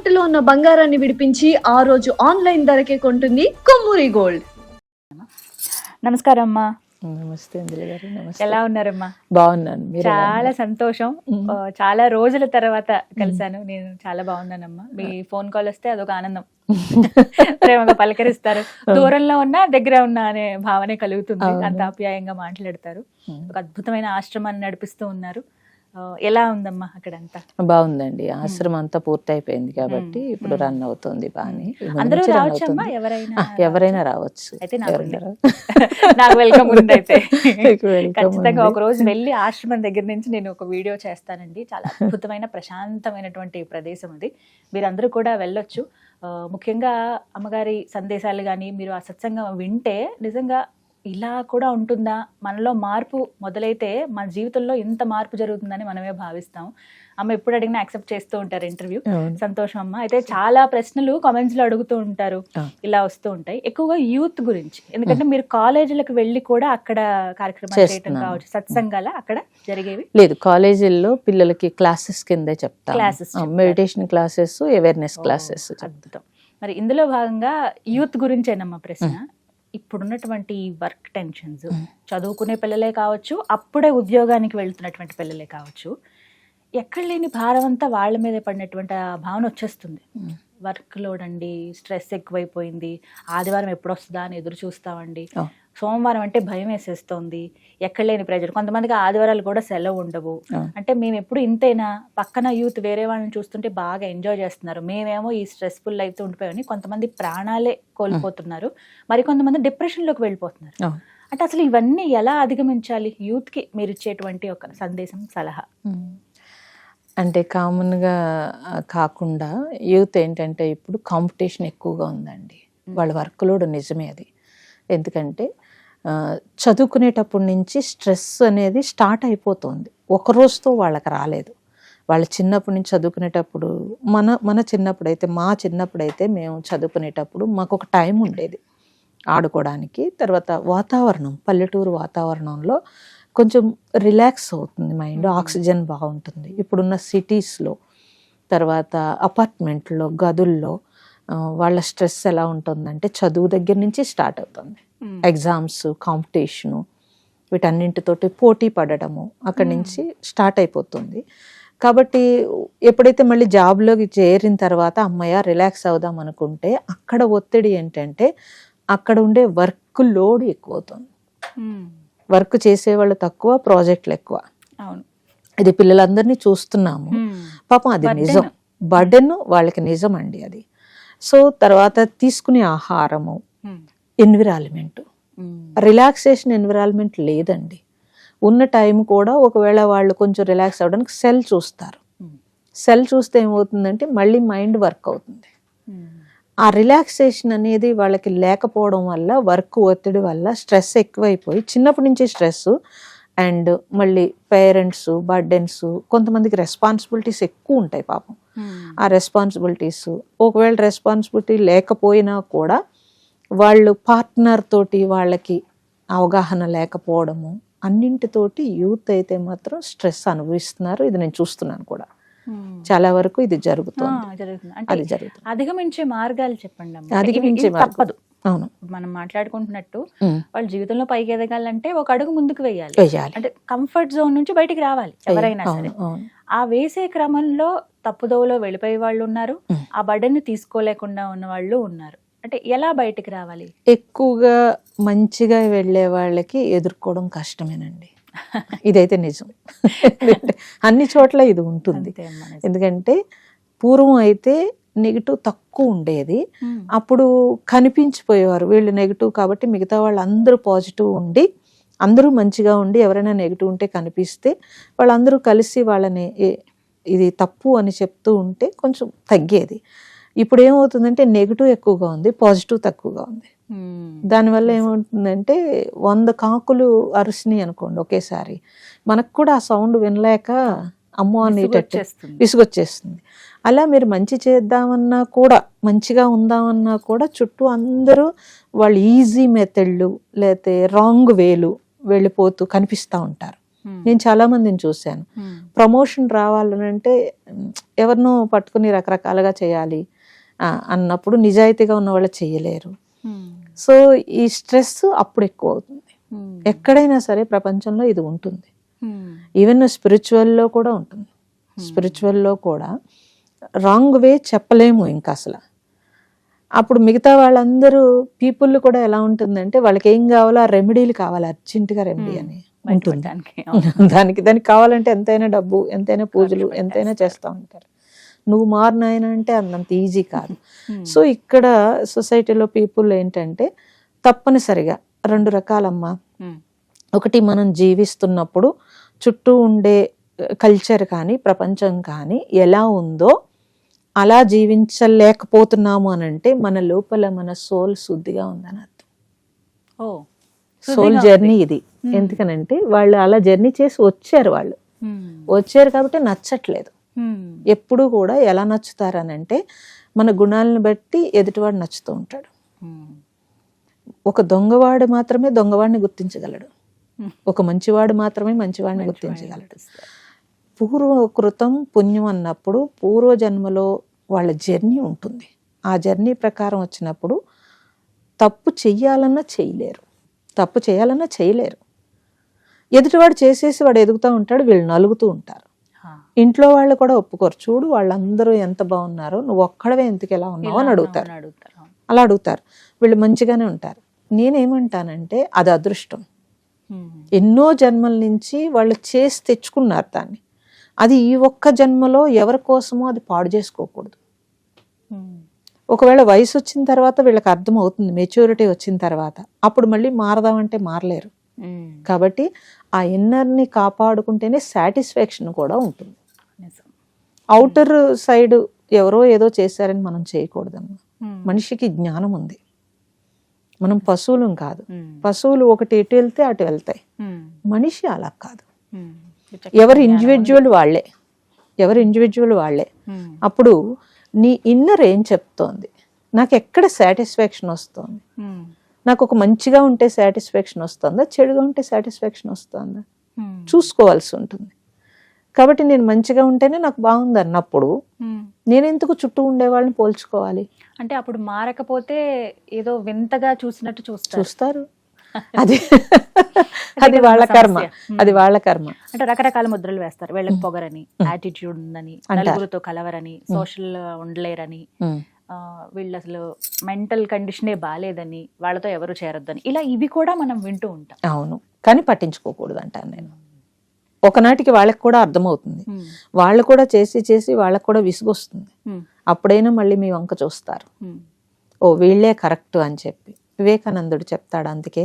తాకట్టులో ఉన్న బంగారాన్ని విడిపించి ఆ రోజు ఆన్లైన్ ధరకే కొంటుంది కొమ్మూరి గోల్డ్. నమస్కారం అమ్మా. నమస్తే అంజలి గారు. నమస్తే. ఎలా ఉన్నారమ్మా? బాగున్నాను. చాలా సంతోషం. చాలా రోజుల తర్వాత కలిసాను. నేను చాలా బాగున్నానమ్మా. మీ ఫోన్ కాల్ వస్తే అదొక ఆనందం. ప్రేమగా పలకరిస్తారు. దూరంలో ఉన్నా దగ్గర ఉన్నా అనే భావనే కలుగుతుంది. అంత ఆప్యాయంగా మాట్లాడతారు. ఒక అద్భుతమైన ఆశ్రమాన్ని నడిపిస్తూ ఉన్నారు. ఎలా ఉందమ్మా అక్కడంతా? బాగుందండి. ఆశ్రమం అంతా పూర్తి అయిపోయింది కాబట్టి ఇప్పుడు రన్ అవుతుంది బాగానే. అందరూ రావచ్చమ్మా? ఎవరైనా రావచ్చు. అయితే నాకు వెల్కమ్ ఉంది. అయితే ఖచ్చితంగా ఒక రోజు వెళ్ళి ఆశ్రమం దగ్గర నుంచి నేను ఒక వీడియో చేస్తానండి. చాలా అద్భుతమైన ప్రశాంతమైనటువంటి ప్రదేశం అది. మీరందరూ కూడా వెళ్ళొచ్చు. ముఖ్యంగా అమ్మగారి సందేశాలు కానీ మీరు ఆ సత్సంగం వింటే నిజంగా ఇలా కూడా ఉంటుందా, మనలో మార్పు మొదలైతే మన జీవితంలో ఇంత మార్పు జరుగుతుందని మనమే భావిస్తాం. అమ్మ ఎప్పుడు అడిగినా యాక్సెప్ట్ చేస్తూ ఉంటారు ఇంటర్వ్యూ. సంతోషం అమ్మ. అయితే చాలా ప్రశ్నలు కామెంట్స్ లో అడుగుతూ ఉంటారు, ఇలా వస్తూ ఉంటాయి. ఎక్కువగా యూత్ గురించి, ఎందుకంటే మీరు కాలేజీలకు వెళ్ళి కూడా అక్కడ కార్యక్రమాలు చేయటం కావచ్చు, సత్సంగాల అక్కడ జరిగేవి? లేదు, కాలేజీల్లో పిల్లలకి క్లాసెస్ కిందే చెప్తాం. Classes, meditation classes, awareness classes. అద్భుతం. మరి ఇందులో భాగంగా యూత్ గురించేనమ్మా ప్రశ్న. ఇప్పుడున్నటువంటి వర్క్ టెన్షన్స్, చదువుకునే పిల్లలే కావచ్చు, అప్పుడే ఉద్యోగానికి వెళ్తున్నటువంటి పిల్లలే కావచ్చు, ఎక్కడ లేని భారం అంతా వాళ్ళ మీద పడినటువంటి ఆ భావన వచ్చేస్తుంది. వర్క్ లోడ్ అండి, స్ట్రెస్ ఎక్కువైపోయింది, ఆదివారం ఎప్పుడు వస్తుందా అని ఎదురు చూస్తామండి, సోమవారం అంటే భయం వేసేస్తోంది, ఎక్కడ లేని ప్రెజర్. కొంతమందికి ఆదివారాలు కూడా సెలవు ఉండవు. అంటే మేము ఎప్పుడు ఇంతేనా, పక్కన యూత్ వేరే వాళ్ళని చూస్తుంటే బాగా ఎంజాయ్ చేస్తున్నారు, మేమేమో ఈ స్ట్రెస్ఫుల్ అయితే ఉండిపోయామని కొంతమంది ప్రాణాలే కోల్పోతున్నారు, మరి కొంతమంది డిప్రెషన్లోకి వెళ్ళిపోతున్నారు. అంటే అసలు ఇవన్నీ ఎలా అధిగమించాలి? యూత్కి మీరు ఇచ్చేటువంటి ఒక సందేశం, సలహా? అంటే కామన్గా కాకుండా యూత్ ఏంటంటే ఇప్పుడు కాంపిటీషన్ ఎక్కువగా ఉందండి. వాళ్ళ వర్క్ లోడ్ నిజమే అది. ఎందుకంటే చదువుకునేటప్పటి నుంచి స్ట్రెస్ అనేది స్టార్ట్ అయిపోతుంది. ఒక రోజుతో వాళ్ళకి రాలేదు. వాళ్ళ చిన్నప్పటి నుంచి చదువుకునేటప్పుడు, మన చిన్నప్పుడైతే, మా చిన్నప్పుడైతే మేము చదువుకునేటప్పుడు మాకు ఒక టైం ఉండేది ఆడుకోవడానికి. తర్వాత వాతావరణం, పల్లెటూరు వాతావరణంలో కొంచెం రిలాక్స్ అవుతుంది మైండ్, ఆక్సిజన్ బాగుంటుంది. ఇప్పుడున్న సిటీస్లో, తర్వాత అపార్ట్మెంట్లో, గదుల్లో వాళ్ళ స్ట్రెస్ ఎలా ఉంటుందంటే చదువు దగ్గర నుంచి స్టార్ట్ అవుతుంది. ఎగ్జామ్స్, కాంపిటీషను, వీటన్నింటితోటి పోటీ పడడము అక్కడి నుంచి స్టార్ట్ అయిపోతుంది. కాబట్టి ఎప్పుడైతే మళ్ళీ జాబ్లోకి చేరిన తర్వాత అమ్మయ్య రిలాక్స్ అవుదాం అనుకుంటే, అక్కడ ఒత్తిడి ఏంటంటే అక్కడ ఉండే వర్క్ లోడ్ ఎక్కువ అవుతుంది. వర్క్ చేసేవాళ్ళు తక్కువ, ప్రాజెక్టులు ఎక్కువ. ఇది పిల్లలందరినీ చూస్తున్నాము. పాపం అది నిజం, బర్డెన్ వాళ్ళకి నిజం అండి అది. సో తర్వాత తీసుకునే ఆహారము, ఎన్విరాన్మెంట్, రిలాక్సేషన్ ఎన్విరాన్మెంట్ లేదండి. ఉన్న టైం కూడా ఒకవేళ వాళ్ళు కొంచెం రిలాక్స్ అవ్వడానికి సెల్ చూస్తారు. సెల్ చూస్తే ఏమవుతుందంటే మళ్ళీ మైండ్ వర్క్ అవుతుంది. ఆ రిలాక్సేషన్ అనేది వాళ్ళకి లేకపోవడం వల్ల, వర్క్ ఒత్తిడి వల్ల స్ట్రెస్ ఎక్కువైపోయి, చిన్నప్పటి నుంచి స్ట్రెస్, అండ్ మళ్ళీ పేరెంట్స్ బర్డెన్స్, కొంతమందికి రెస్పాన్సిబిలిటీస్ ఎక్కువ ఉంటాయి పాపం. ఆ రెస్పాన్సిబిలిటీస్, ఒకవేళ రెస్పాన్సిబిలిటీ లేకపోయినా కూడా వాళ్ళు పార్ట్నర్ తోటి వాళ్ళకి అవగాహన లేకపోవడము, అన్నింటితోటి యూత్ అయితే మాత్రం స్ట్రెస్ అనుభవిస్తున్నారు. ఇది నేను చూస్తున్నాను కూడా, చాలా వరకు ఇది జరుగుతుంది. అది జరుగుతుంది. అధిగమించే మార్గాలు చెప్పండి. అధిగమించే తప్పదు. అవును, మనం మాట్లాడుకుంటున్నట్టు వాళ్ళ జీవితంలో పైకి ఎదగాలంటే ఒక అడుగు ముందుకు వేయాలి. అంటే కంఫర్ట్ జోన్ నుంచి బయటికి రావాలి ఎవరైనా సరే. ఆ వేసే క్రమంలో తప్పుదోవలో వెళ్ళిపోయే వాళ్ళు ఉన్నారు, ఆ బర్డెన్ తీసుకోలేకుండా ఉన్న వాళ్ళు ఉన్నారు. అంటే ఎలా బయటికి రావాలి? ఎక్కువగా మంచిగా వెళ్ళే వాళ్ళకి ఎదుర్కోవడం కష్టమేనండి. ఇదైతే నిజం. అన్ని చోట్ల ఇది ఉంటుంది. ఎందుకంటే పూర్వం అయితే నెగిటివ్ తక్కువ ఉండేది. అప్పుడు కనిపించిపోయేవారు, వీళ్ళు నెగిటివ్ కాబట్టి మిగతా వాళ్ళు అందరూ పాజిటివ్ ఉండి, అందరూ మంచిగా ఉండి, ఎవరైనా నెగిటివ్ ఉంటే కనిపిస్తే వాళ్ళందరూ కలిసి వాళ్ళని ఇది తప్పు అని చెప్తూ ఉంటే కొంచెం తగ్గేది. ఇప్పుడు ఏమవుతుందంటే నెగిటివ్ ఎక్కువగా ఉంది, పాజిటివ్ తక్కువగా ఉంది. దానివల్ల ఏమవుతుందంటే 100 కాకులు అరిసినాయి అనుకోండి ఒకేసారి, మనకు కూడా ఆ సౌండ్ వినలేక అమ్మో అనేటట్టు విసుగొచ్చేస్తుంది. అలా మీరు మంచి చేద్దామన్నా కూడా, మంచిగా ఉందామన్నా కూడా చుట్టూ అందరూ వాళ్ళు ఈజీ మెథడ్లు లేకపోతే రాంగ్ వేలు వెళ్ళిపోతూ కనిపిస్తూ ఉంటారు. నేను చాలా మందిని చూశాను. ప్రమోషన్ రావాలనంటే ఎవరినో పట్టుకుని రకరకాలుగా చేయాలి అన్నప్పుడు నిజాయితీగా ఉన్న వాళ్ళు చేయలేరు. సో ఈ స్ట్రెస్ అప్పుడు ఎక్కువ అవుతుంది. ఎక్కడైనా సరే ప్రపంచంలో ఇది ఉంటుంది. ఈవెన్ స్పిరిచువల్లో కూడా ఉంటుంది. స్పిరిచువల్లో కూడా రాంగ్ వే చెప్పలేము ఇంకా అసలు. అప్పుడు మిగతా వాళ్ళందరూ పీపుల్ కూడా ఎలా ఉంటుందంటే వాళ్ళకి ఏం కావాలో ఆ రెమెడీలు కావాలి, అర్జెంటుగా రెమెడీ అని ఉంటుంది. దానికి కావాలంటే ఎంతైనా డబ్బు, ఎంతైనా పూజలు, ఎంతైనా చేస్తూ ఉంటారు. నువ్వు మారినాయన అంటే అంత ఈజీ కాదు. సో ఇక్కడ సొసైటీలో పీపుల్ ఏంటంటే తప్పనిసరిగా 2 రకాలమ్మా. ఒకటి, మనం జీవిస్తున్నప్పుడు చుట్టూ ఉండే కల్చర్ కానీ ప్రపంచం కానీ ఎలా ఉందో అలా జీవించలేకపోతున్నాము అని అంటే మన లోపల మన సోల్ శుద్ధిగా ఉందని అర్థం. సోల్ జర్నీ ఇది. ఎందుకనంటే వాళ్ళు అలా జర్నీ చేసి వచ్చారు కాబట్టి నచ్చట్లేదు. ఎప్పుడు కూడా ఎలా నచ్చుతారనంటే మన గుణాలను బట్టి ఎదుటివాడు నచ్చుతూ ఉంటాడు. ఒక దొంగవాడు మాత్రమే దొంగవాడిని గుర్తించగలడు, ఒక మంచివాడు మాత్రమే మంచివాడిని గుర్తించగలడు. పూర్వకృతం పుణ్యం అన్నప్పుడు పూర్వజన్మలో వాళ్ళ జర్నీ ఉంటుంది. ఆ జర్నీ ప్రకారం వచ్చినప్పుడు తప్పు చెయ్యాలన్నా చేయలేరు. ఎదుటివాడు చేసేసి వాడు ఎదుగుతూ ఉంటాడు, వీళ్ళు నలుగుతూ ఉంటారు. ఇంట్లో వాళ్ళు కూడా ఒప్పుకోరు. చూడు వాళ్ళందరూ ఎంత బాగున్నారో, నువ్వు ఒక్కడవే ఎందుకు ఎలా ఉన్నావు అని అడుగుతారు. అలా అడుగుతారు. వీళ్ళు మంచిగానే ఉంటారు. నేనేమంటానంటే అది అదృష్టం. ఎన్నో జన్మల నుంచి వాళ్ళు చేసి తెచ్చుకున్నారు దాన్ని. అది ఈ ఒక్క జన్మలో ఎవరి కోసమో అది పాడు చేసుకోకూడదు. ఒకవేళ వయసు వచ్చిన తర్వాత వీళ్ళకి అర్థం అవుతుంది, మెచ్యూరిటీ వచ్చిన తర్వాత, అప్పుడు మళ్ళీ మారదామంటే మారలేరు. కాబట్టి ఆ ఇన్నర్ని కాపాడుకుంటేనే సాటిస్ఫాక్షన్ కూడా ఉంటుంది. అవుటర్ సైడ్ ఎవరో ఏదో చేశారని మనం చేయకూడదమ్మా. మనిషికి జ్ఞానం ఉంది. మనం పశువులం కాదు. పశువులు ఒకటి ఎటు వెళ్తే అటు వెళ్తాయి. మనిషి అలా కాదు. ఎవరి ఇండివిజువల్ వాళ్ళే. అప్పుడు నీ ఇన్నర్ ఏం చెప్తోంది, నాకు ఎక్కడ సాటిస్ఫాక్షన్ వస్తుంది, నాకు ఒక మంచిగా ఉంటే సాటిస్ఫాక్షన్ వస్తుందా, చెడుగా ఉంటే సాటిస్ఫాక్షన్ వస్తుందా చూసుకోవాల్సి ఉంటుంది. కాబట్టి నేను మంచిగా ఉంటేనే నాకు బాగుంది అన్నప్పుడు నేను ఎందుకు చుట్టూ ఉండే వాళ్ళని పోల్చుకోవాలి? అంటే అప్పుడు మారకపోతే ఏదో వింతగా చూసినట్టు చూస్తారు. అది వాళ్ళ కర్మ. అంటే రకరకాల ముద్రలు వేస్తారు. వీళ్ళకి పొగరని, యాటిట్యూడ్ ఉందని, నలుగురితో కలవరని, సోషల్ ఉండలేరని, వీళ్ళు అసలు మెంటల్ కండిషనే బాలేదని, వాళ్ళతో ఎవరు చేరొద్దని, ఇలా ఇవి కూడా మనం వింటూ ఉంటాం. అవును, కానీ పట్టించుకోకూడదు అంటాను నేను. ఒకనాటికి వాళ్ళకి కూడా అర్థమవుతుంది. వాళ్ళు కూడా చేసి వాళ్ళకి కూడా విసుగొస్తుంది. అప్పుడైనా మళ్ళీ మీ వంక చూస్తారు, ఓ వీళ్ళే కరెక్ట్ అని చెప్పి. వివేకానందుడు చెప్తాడు, అందుకే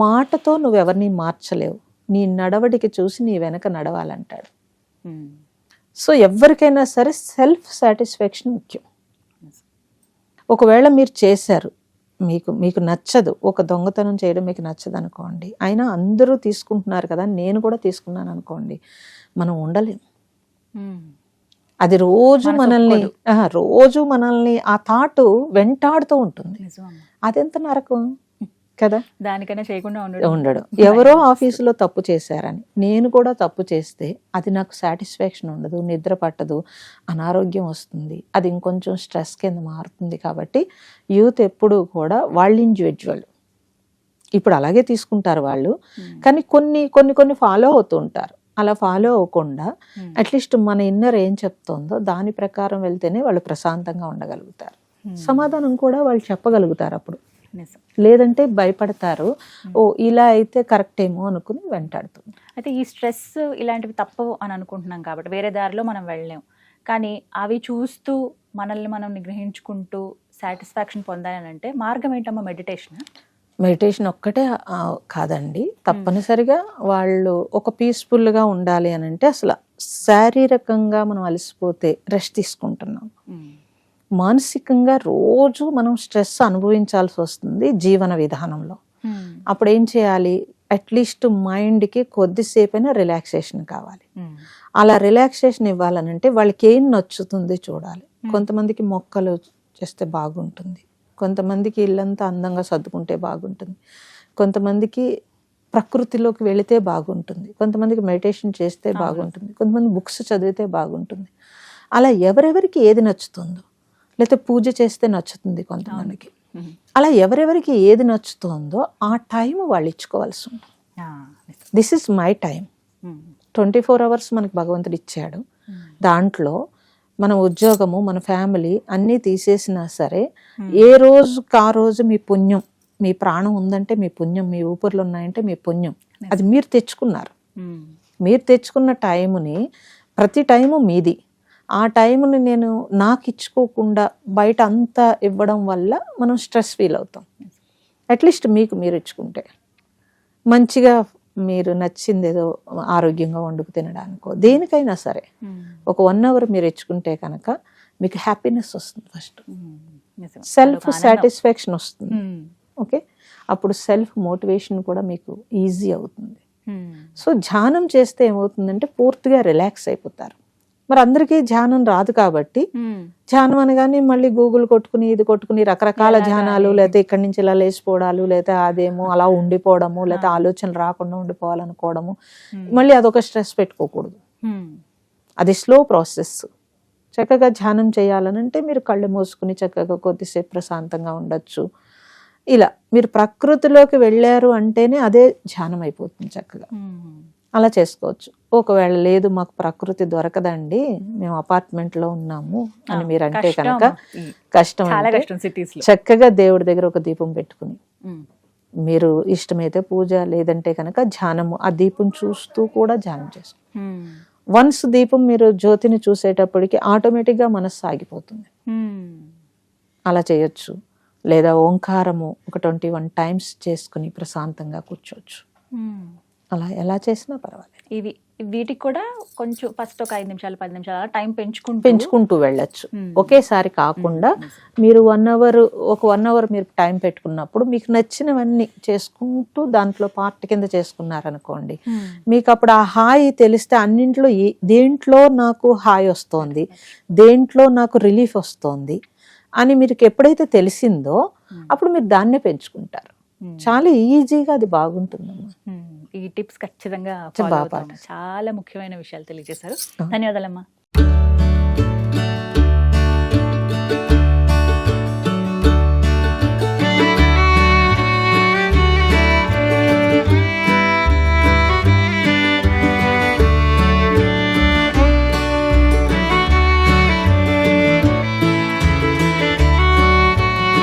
మాటతో నువ్వెవరిని మార్చలేవు, నీ నడవడికి చూసి నీ వెనక నడవాలంటాడు. సో ఎవరికైనా సరే సెల్ఫ్ సాటిస్ఫాక్షన్ ముఖ్యం. ఒకవేళ మీరు చేశారు, మీకు నచ్చదు, ఒక దొంగతనం చేయడం మీకు నచ్చదు అనుకోండి, అయినా అందరూ తీసుకుంటున్నారు కదా నేను కూడా తీసుకున్నాను అనుకోండి, మనం ఉండలేము. అది రోజు మనల్ని ఆ థాట్ వెంటాడుతూ ఉంటుంది. అదెంత నరకం కదా. దానికైనా చేయకుండా ఉండడు. ఎవరో ఆఫీసులో తప్పు చేశారని నేను కూడా తప్పు చేస్తే అది నాకు సాటిస్ఫాక్షన్ ఉండదు, నిద్ర పట్టదు, అనారోగ్యం వస్తుంది, అది ఇంకొంచెం స్ట్రెస్ కింద మారుతుంది. కాబట్టి యూత్ ఎప్పుడూ కూడా వాళ్ళు ఇండివిజువల్, ఇప్పుడు అలాగే తీసుకుంటారు వాళ్ళు, కానీ కొన్ని ఫాలో అవుతూ ఉంటారు. అలా ఫాలో అవ్వకుండా అట్లీస్ట్ మన ఇన్నర్ ఏం చెప్తోందో దాని ప్రకారం వెళ్తేనే వాళ్ళు ప్రశాంతంగా ఉండగలుగుతారు. సమాధానం కూడా వాళ్ళు చెప్పగలుగుతారు. అప్పుడు లేదంటే భయపడతారు, ఓ ఇలా అయితే కరెక్ట్ ఏమో అనుకుని వెంటాడుతుంది. అయితే ఈ స్ట్రెస్ ఇలాంటివి తప్పవు అని అనుకుంటున్నాం కాబట్టి వేరే దారిలో మనం వెళ్ళలేం. కానీ అవి చూస్తూ మనల్ని మనం నిగ్రహించుకుంటూ సాటిస్ఫాక్షన్ పొందాలని అంటే మార్గం ఏంటమ్మా? మెడిటేషన్ ఒక్కటే కాదండి. తప్పనిసరిగా వాళ్ళు ఒక పీస్ఫుల్గా ఉండాలి అని అంటే అసలు శారీరకంగా మనం అలసిపోతే రెస్ట్ తీసుకుంటున్నాం, మానసికంగా రోజు మనం స్ట్రెస్ అనుభవించాల్సి వస్తుంది జీవన విధానంలో. అప్పుడు ఏం చేయాలి? అట్లీస్ట్ మైండ్కి కొద్దిసేపైనా రిలాక్సేషన్ కావాలి. అలా రిలాక్సేషన్ ఇవ్వాలనంటే వాళ్ళకి ఏం నచ్చుతుంది చూడాలి. కొంతమందికి మొక్కలు చేస్తే బాగుంటుంది, కొంతమందికి ఇల్లంతా అందంగా సర్దుకుంటే బాగుంటుంది, కొంతమందికి ప్రకృతిలోకి వెళితే బాగుంటుంది, కొంతమందికి మెడిటేషన్ చేస్తే బాగుంటుంది, కొంతమంది బుక్స్ చదివితే బాగుంటుంది. అలా ఎవరెవరికి ఏది నచ్చుతుందో, లేకపోతే పూజ చేస్తే నచ్చుతుంది కొంతమందికి, అలా ఎవరెవరికి ఏది నచ్చుతుందో ఆ టైం వాళ్ళు ఇచ్చుకోవాల్సి ఉంటుంది. This is my time. 24 hours మనకు భగవంతుడు ఇచ్చాడు. దాంట్లో మన ఉద్యోగము, మన ఫ్యామిలీ అన్నీ తీసేసినా సరే ఏ రోజుకి ఆ రోజు మీ పుణ్యం, మీ ప్రాణం ఉందంటే మీ పుణ్యం, మీ ఊపిరిలో ఉన్నాయంటే మీ పుణ్యం, అది మీరు తెచ్చుకున్నారు. మీరు తెచ్చుకున్న టైంని, ప్రతి టైము మీది. ఆ టైంని నేను నాకు ఇచ్చుకోకుండా బయట అంతా ఇవ్వడం వల్ల మనం స్ట్రెస్ ఫీల్ అవుతాం. అట్లీస్ట్ మీకు మీరు ఇచ్చుకుంటే మంచిగా మీరు నచ్చింది ఏదో ఆరోగ్యంగా వండుకు తినడానికో దేనికైనా సరే ఒక 1 hour మీరు ఇచ్చుకుంటే కనుక మీకు హ్యాపీనెస్ వస్తుంది. ఫస్ట్ సెల్ఫ్ సాటిస్ఫాక్షన్ వస్తుంది. ఓకే, అప్పుడు సెల్ఫ్ మోటివేషన్ కూడా మీకు ఈజీ అవుతుంది. సో ధ్యానం చేస్తే ఏమవుతుందంటే పూర్తిగా రిలాక్స్ అయిపోతారు. మరి అందరికీ ధ్యానం రాదు కాబట్టి ధ్యానం అనగానే మళ్ళీ గూగుల్ కొట్టుకుని ఇది కొట్టుకుని రకరకాల ధ్యానాలు, లేకపోతే ఇక్కడి నుంచి ఇలా లేచిపోవడాలు, లేకపోతే అదేమో అలా ఉండిపోవడము, లేకపోతే ఆలోచనలు రాకుండా ఉండిపోవాలనుకోవడము, మళ్ళీ అదొక స్ట్రెస్ పెట్టుకోకూడదు. అది స్లో ప్రాసెస్. చక్కగా ధ్యానం చేయాలనంటే మీరు కళ్ళు మూసుకుని చక్కగా కొద్దిసేపు ప్రశాంతంగా ఉండొచ్చు. ఇలా మీరు ప్రకృతిలోకి వెళ్ళారు అంటేనే అదే ధ్యానం అయిపోతుంది చక్కగా. అలా చేసుకోవచ్చు. ఒకవేళ లేదు మాకు ప్రకృతి దొరకదండి, మేము అపార్ట్మెంట్లో ఉన్నాము అని మీరు అంటే కనుక కష్టం అంటే చక్కగా దేవుడి దగ్గర ఒక దీపం పెట్టుకుని మీరు ఇష్టమైతే పూజ, లేదంటే కనుక ధ్యానము, ఆ దీపం చూస్తూ కూడా ధ్యానం చేసుకోండి. వన్స్ దీపం మీరు జ్యోతిని చూసేటప్పటికి ఆటోమేటిక్గా మనసు సాగిపోతుంది. అలా చేయొచ్చు. లేదా ఓంకారము ఒక 21 times చేసుకుని ప్రశాంతంగా కూర్చోవచ్చు. అలా ఎలా చేసినా పర్వాలేదు. వీటికి కూడా కొంచెం ఫస్ట్ ఒక 5 నిమిషాలు 10 నిమిషాలు టైం పెంచుకుంటూ వెళ్ళొచ్చు. ఒకేసారి కాకుండా మీరు 1 hour, ఒక 1 hour మీరు టైం పెట్టుకున్నప్పుడు మీకు నచ్చినవన్నీ చేసుకుంటూ దాంట్లో పార్ట్ కింద చేసుకున్నారనుకోండి, మీకు అప్పుడు ఆ హాయి తెలిస్తే అన్నింట్లో దేంట్లో నాకు హాయి వస్తోంది, దేంట్లో నాకు రిలీఫ్ వస్తోంది అని మీకు ఎప్పుడైతే తెలిసిందో అప్పుడు మీరు దాన్నే పెంచుకుంటారు. చాలా ఈజీగా అది బాగుంటుందమ్మా. ఈ టిప్స్ ఖచ్చితంగా చాలా ముఖ్యమైన విషయాలు తెలియజేశారు. ధన్యవాదాలమ్మా.